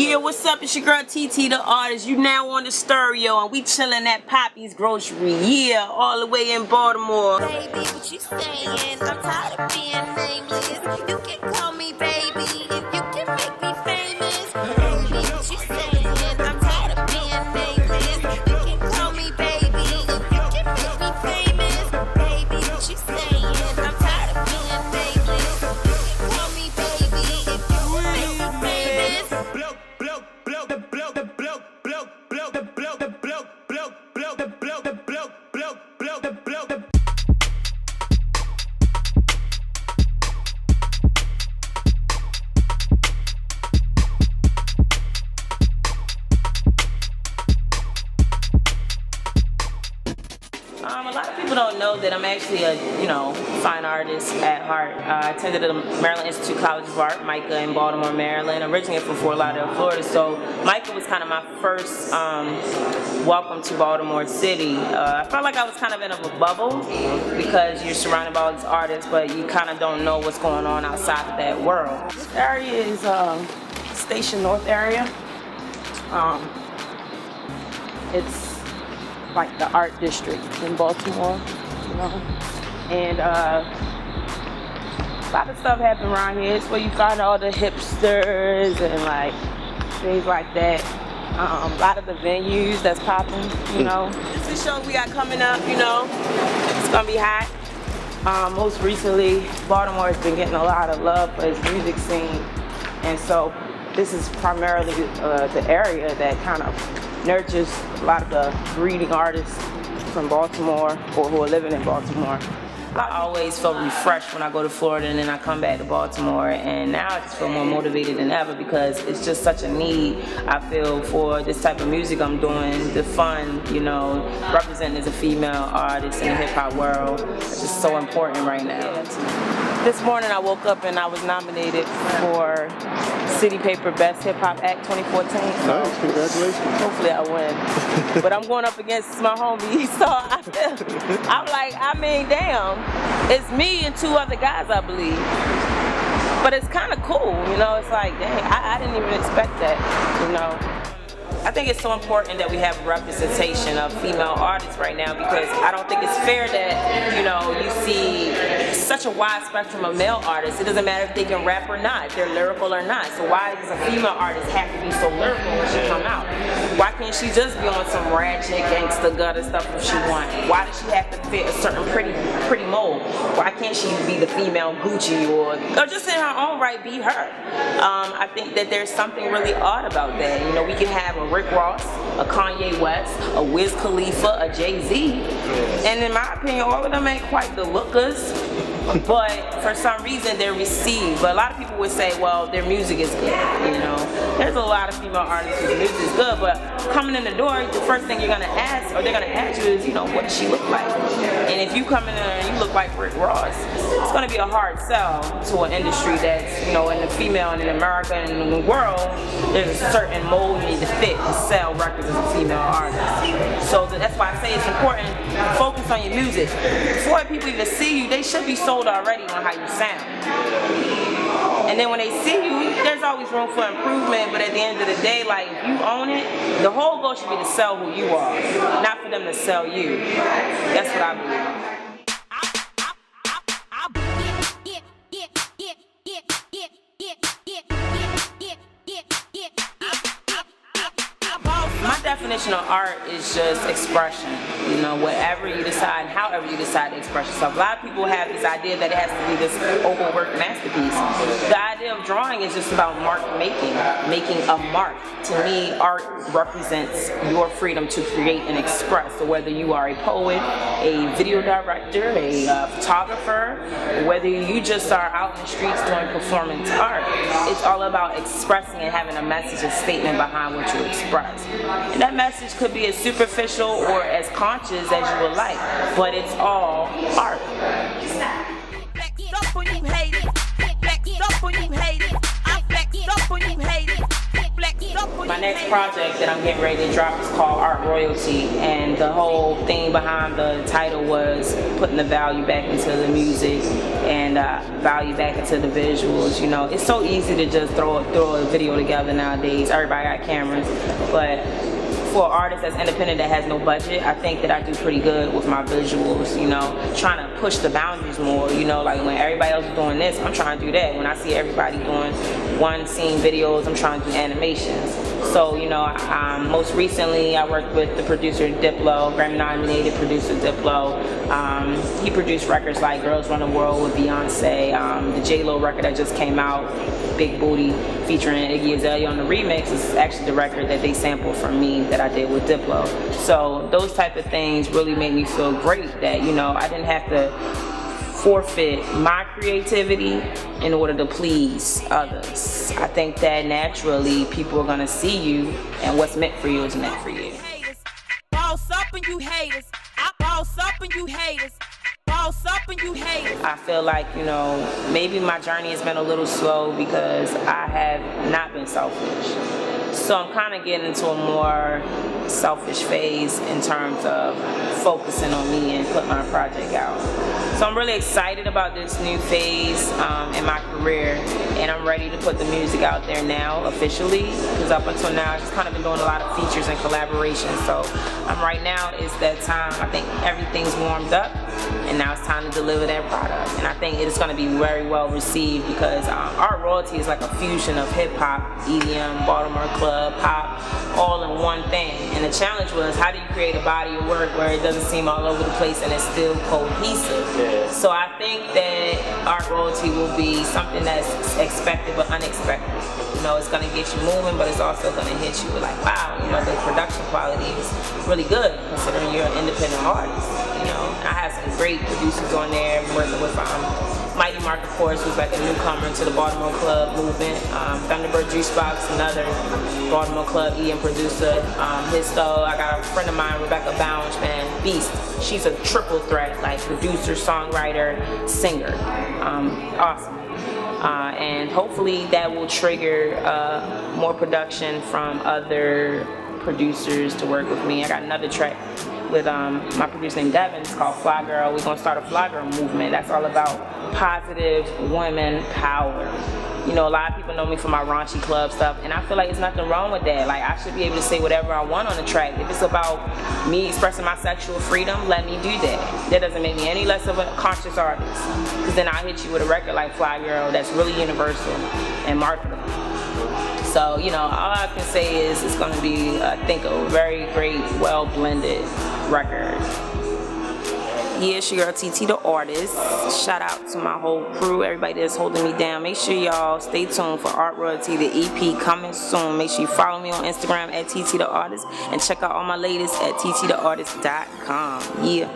Yeah, what's up? It's your girl TT, the artist. You now on the stereo, and we chilling at Papi's Grocery. Yeah, all the way in Baltimore. Baby, what you saying? I'm tired of being nameless. You can call me baby if you can make me famous. Baby, what you saying? I'm tired of being nameless. You can call me baby if you can make me famous. Baby, what you saying? I'm tired of being nameless. You can call me baby if you can make me famous. A lot of people don't know that I'm actually a, fine artist at heart. I attended the Maryland Institute College of Art, MICA, in Baltimore, Maryland. Originally from Fort Lauderdale, Florida. So MICA was kind of my first welcome to Baltimore City. I felt like I was kind of in a bubble because you're surrounded by all these artists, but you kind of don't know what's going on outside of that world. This area is Station North area. It's like the art district in Baltimore, and a lot of stuff happen around here. It's where you find all the hipsters and like things like that. A lot of the venues that's popping, This is the show we got coming up, It's gonna be hot. Most recently, Baltimore has been getting a lot of love for its music scene, and so this is primarily the area that kind of nurtures a lot of the breeding artists from Baltimore or who are living in Baltimore. I always felt refreshed when I go to Florida and then I come back to Baltimore, and now I just feel more motivated than ever because it's just such a need I feel for this type of music I'm doing, the fun, representing as a female artist in the hip hop world. It's just so important right now. This morning I woke up and I was nominated for City Paper Best Hip Hop Act 2014. Nice, congratulations. Hopefully I win. But I'm going up against my homie, so I'm like, damn, it's me and two other guys, I believe. But it's kind of cool, it's like, dang, I didn't even expect that, I think it's so important that we have representation of female artists right now because I don't think it's fair that, you see such a wide spectrum of male artists. It doesn't matter if they can rap or not, if they're lyrical or not. So why does a female artist have to be so lyrical when she come out? Why can't she just be on some ratchet, gangsta gutter stuff if she wants? Why does she have to fit a certain pretty mold? Why can't she be the female Gucci or just in her own right be her? I think that there's something really odd about that. We can have a Rick Ross, a Kanye West, a Wiz Khalifa, a Jay-Z, and in my opinion, all of them ain't quite the lookers, but for some reason they're received. But a lot of people would say, well, their music is good, There's a lot of female artists whose music is good, but coming in the door, the first thing you're gonna ask, or they're gonna ask you is, what does she look like? And if you come in there and you look like Rick Ross, it's gonna be a hard sell to an industry that's, in the female and in America and in the world, there's a certain mold you need to fit to sell records as a female artist. So that's why I say it's important to focus on your music. Before people even see you, they should be sold already on how you sound. And then when they see you, there's always room for improvement, but at the end of the day, like, if you own it, the whole goal should be to sell who you are, not for them to sell you. That's what I believe. My definition of art is just expression. Whatever you decide, however you decide to express yourself. A lot of people have this idea that it has to be this overworked masterpiece. The idea of drawing is just about mark making a mark. To me, art represents your freedom to create and express. So whether you are a poet, a video director, a photographer, whether you just are out in the streets doing performance art, it's all about expressing and having a message, a statement behind what you express. And that message could be as superficial or as conscious as you would like, but it's all art. My next project that I'm getting ready to drop is called Art Royalty, and the whole thing behind the title was putting the value back into the music and value back into the visuals. You know, it's so easy to just throw a video together nowadays. Everybody got cameras, but for an artist that's independent that has no budget, I think that I do pretty good with my visuals, you know, trying to push the boundaries more, you know, like when everybody else is doing this, I'm trying to do that. When I see everybody doing one scene videos, I'm trying to do animations. So, you know, most recently I worked with the producer Diplo, Grammy-nominated producer Diplo. He produced records like Girls Run the World with Beyonce, the J-Lo record that just came out, Big Booty, featuring Iggy Azalea on the remix, is actually the record that they sampled from me that I did with Diplo. So those type of things really made me feel great that, you know, I didn't have to forfeit my creativity in order to please others. I think that naturally people are gonna see you, and what's meant for you is meant for you. Boss up and you haters. I boss up and you haters. Boss up and you haters. I feel like, you know, maybe my journey has been a little slow because I have not been selfish. So I'm kind of getting into a more selfish phase in terms of focusing on me and putting my project out. So I'm really excited about this new phase in my career, and I'm ready to put the music out there now officially, because up until now I've just kind of been doing a lot of features and collaborations. So right now is that time. I think everything's warmed up, and now it's time to deliver that product. And I think it is going to be very well received because Art Royalty is like a fusion of hip hop, EDM, Baltimore club, pop, all in one thing. And the challenge was, how do you create a body of work where it doesn't seem all over the place and it's still cohesive? Yeah. So I think that Art Royalty will be something that's expected but unexpected. You know, it's going to get you moving, but it's also going to hit you like, wow, you know, the production quality is really good considering you're an independent artist. You know, I have some great producers on there. I'm working with Mighty Mark, of course, who's like a newcomer to the Baltimore club movement. Thunderbird Juicebox, another Baltimore club EM producer. I got a friend of mine, Rebecca Bounge, man, beast. She's a triple threat, like producer, songwriter, singer. Awesome. And hopefully that will trigger more production from other producers to work with me. I got another track with my producer named Devin. It's called Fly Girl. We're gonna start a Fly Girl movement. That's all about positive women power. You know, a lot of people know me for my raunchy club stuff, and I feel like there's nothing wrong with that. Like, I should be able to say whatever I want on the track. If it's about me expressing my sexual freedom, let me do that. That doesn't make me any less of a conscious artist, because then I'll hit you with a record like Fly Girl that's really universal and marketable. So, you know, all I can say is it's going to be, I think, a very great, well-blended record. Yeah, it's your girl TT the artist. Shout out to my whole crew, everybody that's holding me down. Make sure y'all stay tuned for Art Royalty, the EP coming soon. Make sure you follow me on Instagram at TT the artist, and check out all my latest at tttheartist.com. Yeah.